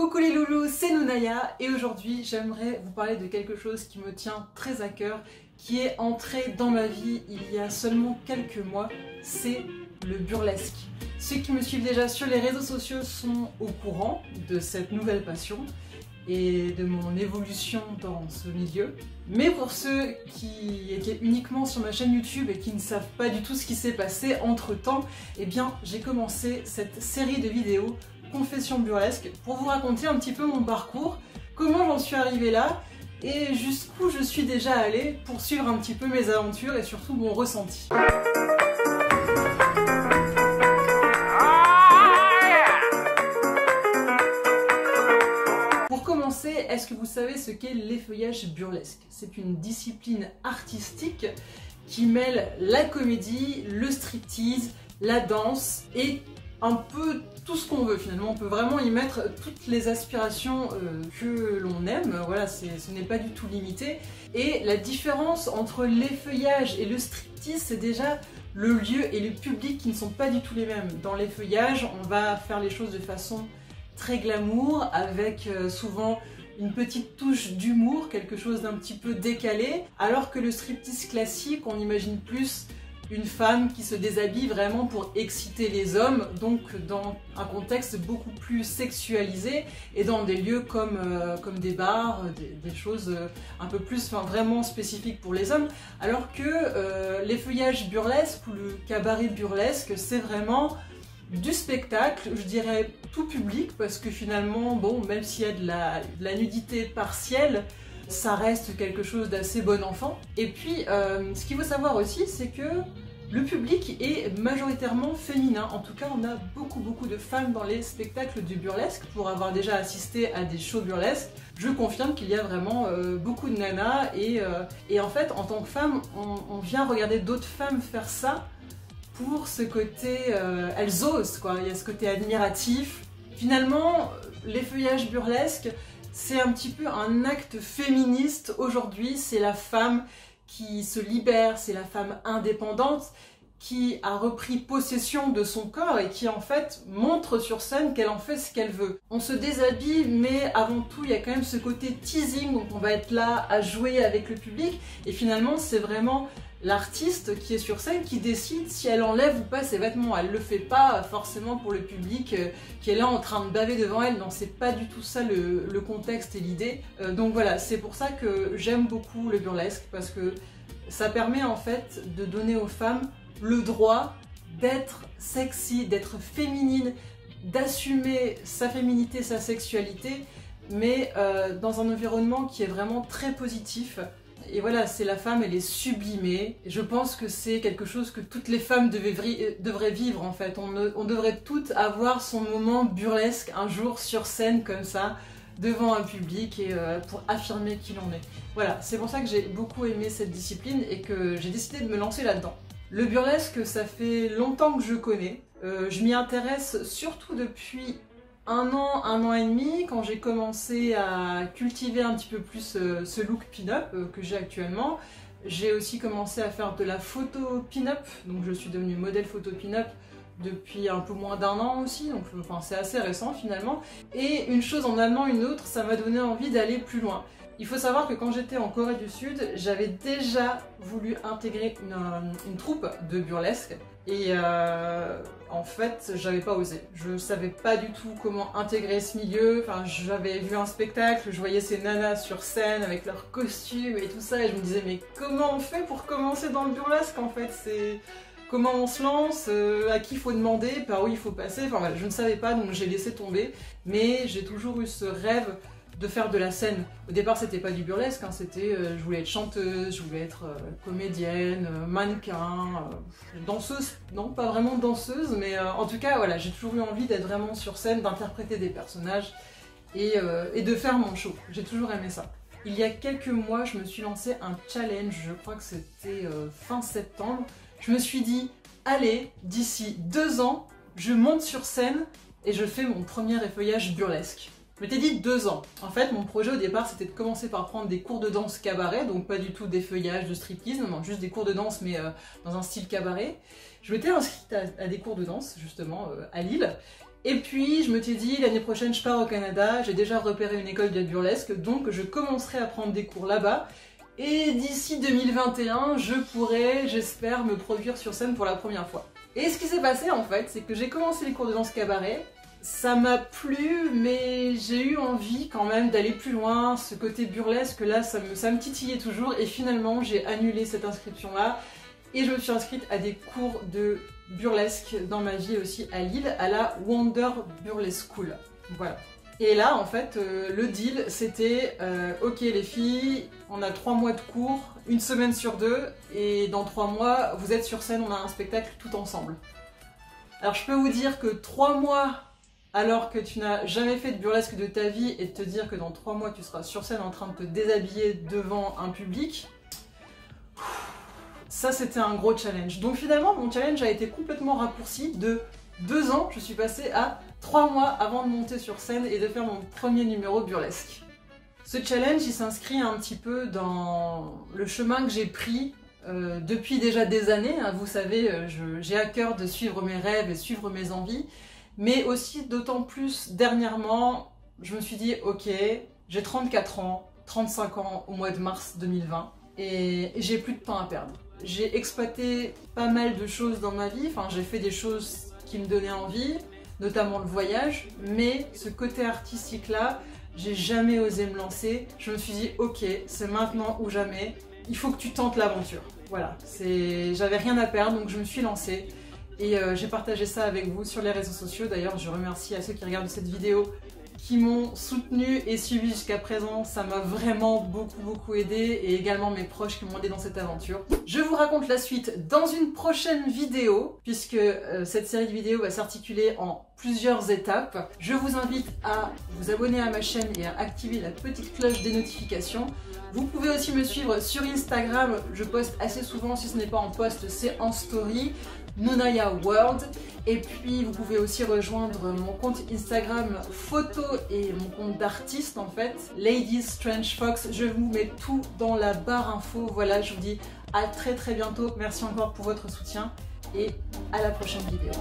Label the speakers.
Speaker 1: Coucou les loulous, c'est Nounaya et aujourd'hui j'aimerais vous parler de quelque chose qui me tient très à cœur, qui est entré dans ma vie il y a seulement quelques mois, c'est le burlesque. Ceux qui me suivent déjà sur les réseaux sociaux sont au courant de cette nouvelle passion et de mon évolution dans ce milieu. Mais pour ceux qui étaient uniquement sur ma chaîne YouTube et qui ne savent pas du tout ce qui s'est passé entre temps, eh bien j'ai commencé cette série de vidéos Confessions burlesques pour vous raconter un petit peu mon parcours, comment j'en suis arrivée là et jusqu'où je suis déjà allée pour suivre un petit peu mes aventures et surtout mon ressenti. Pour commencer, est-ce que vous savez ce qu'est l'effeuillage burlesque? C'est une discipline artistique qui mêle la comédie, le striptease, la danse et un peu tout ce qu'on veut finalement. On peut vraiment y mettre toutes les aspirations que l'on aime, voilà, ce n'est pas du tout limité. Et la différence entre l'effeuillage et le striptease, c'est déjà le lieu et le public qui ne sont pas du tout les mêmes. Dans l'effeuillage, on va faire les choses de façon très glamour, avec souvent une petite touche d'humour, quelque chose d'un petit peu décalé, alors que le striptease classique, on imagine plus une femme qui se déshabille vraiment pour exciter les hommes, donc dans un contexte beaucoup plus sexualisé et dans des lieux comme des bars, des choses un peu plus vraiment spécifiques pour les hommes, alors que l'effeuillage burlesque ou le cabaret burlesque, c'est vraiment du spectacle, je dirais tout public, parce que finalement, bon, même s'il y a de la nudité partielle, ça reste quelque chose d'assez bon enfant. Et puis, ce qu'il faut savoir aussi, c'est que le public est majoritairement féminin. En tout cas, on a beaucoup de femmes dans les spectacles du burlesque. Pour avoir déjà assisté à des shows burlesques, je confirme qu'il y a vraiment beaucoup de nanas. Et en fait, en tant que femme, on vient regarder d'autres femmes faire ça pour ce côté... elles osent, quoi. Il y a ce côté admiratif. Finalement, l'effeuillage burlesque, c'est un petit peu un acte féministe aujourd'hui, c'est la femme qui se libère, c'est la femme indépendante qui a repris possession de son corps et qui en fait montre sur scène qu'elle en fait ce qu'elle veut. On se déshabille, mais avant tout il y a quand même ce côté teasing, donc on va être là à jouer avec le public et finalement c'est vraiment l'artiste qui est sur scène qui décide si elle enlève ou pas ses vêtements. Elle le fait pas forcément pour le public qui est là en train de baver devant elle. Non, c'est pas du tout ça le contexte et l'idée. Donc voilà, c'est pour ça que j'aime beaucoup le burlesque, parce que ça permet en fait de donner aux femmes le droit d'être sexy, d'être féminine, d'assumer sa féminité, sa sexualité, mais dans un environnement qui est vraiment très positif. Et voilà, c'est la femme, elle est sublimée. Et je pense que c'est quelque chose que toutes les femmes devraient vivre en fait. On devrait toutes avoir son moment burlesque un jour sur scène comme ça, devant un public et pour affirmer qui l'on est. Voilà, c'est pour ça que j'ai beaucoup aimé cette discipline et que j'ai décidé de me lancer là-dedans. Le burlesque, ça fait longtemps que je connais. Je m'y intéresse surtout depuis un an et demi, quand j'ai commencé à cultiver un petit peu plus ce look pin-up que j'ai actuellement. J'ai aussi commencé à faire de la photo pin-up, donc je suis devenue modèle photo pin-up depuis un peu moins d'un an aussi, donc enfin, c'est assez récent finalement. Et une chose en amenant une autre, ça m'a donné envie d'aller plus loin. Il faut savoir que quand j'étais en Corée du Sud, j'avais déjà voulu intégrer une troupe de burlesque. Et en fait, j'avais pas osé. Je savais pas du tout comment intégrer ce milieu. Enfin, j'avais vu un spectacle, je voyais ces nanas sur scène avec leurs costumes et tout ça, et je me disais mais comment on fait pour commencer dans le burlesque en fait? C'est comment on se lance, à qui il faut demander, par où il faut passer. Enfin voilà, je ne savais pas, donc j'ai laissé tomber. Mais j'ai toujours eu ce rêve de faire de la scène. Au départ, c'était pas du burlesque, hein, c'était je voulais être chanteuse, je voulais être comédienne, mannequin, danseuse, non pas vraiment danseuse, mais en tout cas voilà, j'ai toujours eu envie d'être vraiment sur scène, d'interpréter des personnages et de faire mon show. J'ai toujours aimé ça. Il y a quelques mois, je me suis lancé un challenge, je crois que c'était fin septembre. Je me suis dit, allez, d'ici 2 ans, je monte sur scène et je fais mon premier effeuillage burlesque. Je m'étais dit 2 ans. En fait, mon projet au départ, c'était de commencer par prendre des cours de danse cabaret, donc pas du tout d'effeuillage, de striptease, non, juste des cours de danse, mais dans un style cabaret. Je m'étais inscrite à des cours de danse, justement, à Lille, Et puis je me suis dit l'année prochaine je pars au Canada, j'ai déjà repéré une école de burlesque, donc je commencerai à prendre des cours là-bas. Et d'ici 2021, je pourrai, j'espère, me produire sur scène pour la première fois. Et ce qui s'est passé en fait, c'est que j'ai commencé les cours de danse cabaret, ça m'a plu, mais j'ai eu envie quand même d'aller plus loin, ce côté burlesque là, ça me titillait toujours, et finalement j'ai annulé cette inscription là, et je me suis inscrite à des cours de burlesque dans ma vie aussi à Lille, à la Wonder Burlesque School. Voilà. Et là, en fait, le deal, c'était ok les filles, on a 3 mois de cours, une semaine sur 2, et dans 3 mois, vous êtes sur scène, on a un spectacle tout ensemble. Alors je peux vous dire que 3 mois, alors que tu n'as jamais fait de burlesque de ta vie, et de te dire que dans 3 mois, tu seras sur scène en train de te déshabiller devant un public, ça c'était un gros challenge. Donc finalement, mon challenge a été complètement raccourci. De 2 ans, je suis passée à 3 mois avant de monter sur scène et de faire mon premier numéro burlesque. Ce challenge, il s'inscrit un petit peu dans le chemin que j'ai pris depuis déjà des années. Hein. Vous savez, j'ai à cœur de suivre mes rêves et suivre mes envies, mais aussi d'autant plus dernièrement, je me suis dit, ok, j'ai 34 ans, 35 ans au mois de mars 2020, et j'ai plus de temps à perdre. J'ai exploité pas mal de choses dans ma vie, enfin j'ai fait des choses qui me donnaient envie, notamment le voyage, mais ce côté artistique là, j'ai jamais osé me lancer. Je me suis dit ok, c'est maintenant ou jamais, il faut que tu tentes l'aventure. Voilà, j'avais rien à perdre donc je me suis lancée et j'ai partagé ça avec vous sur les réseaux sociaux. D'ailleurs je remercie à ceux qui regardent cette vidéo qui m'ont soutenu et suivi jusqu'à présent, ça m'a vraiment beaucoup aidé, et également mes proches qui m'ont aidé dans cette aventure. Je vous raconte la suite dans une prochaine vidéo, puisque cette série de vidéos va s'articuler en plusieurs étapes. Je vous invite à vous abonner à ma chaîne et à activer la petite cloche des notifications. Vous pouvez aussi me suivre sur Instagram, je poste assez souvent, si ce n'est pas en post, c'est en story, Nonaya World. Et puis vous pouvez aussi rejoindre mon compte Instagram photo et mon compte d'artiste en fait, Lady Strange Fox. Je vous mets tout dans la barre info. Voilà, je vous dis à très bientôt. Merci encore pour votre soutien et à la prochaine vidéo.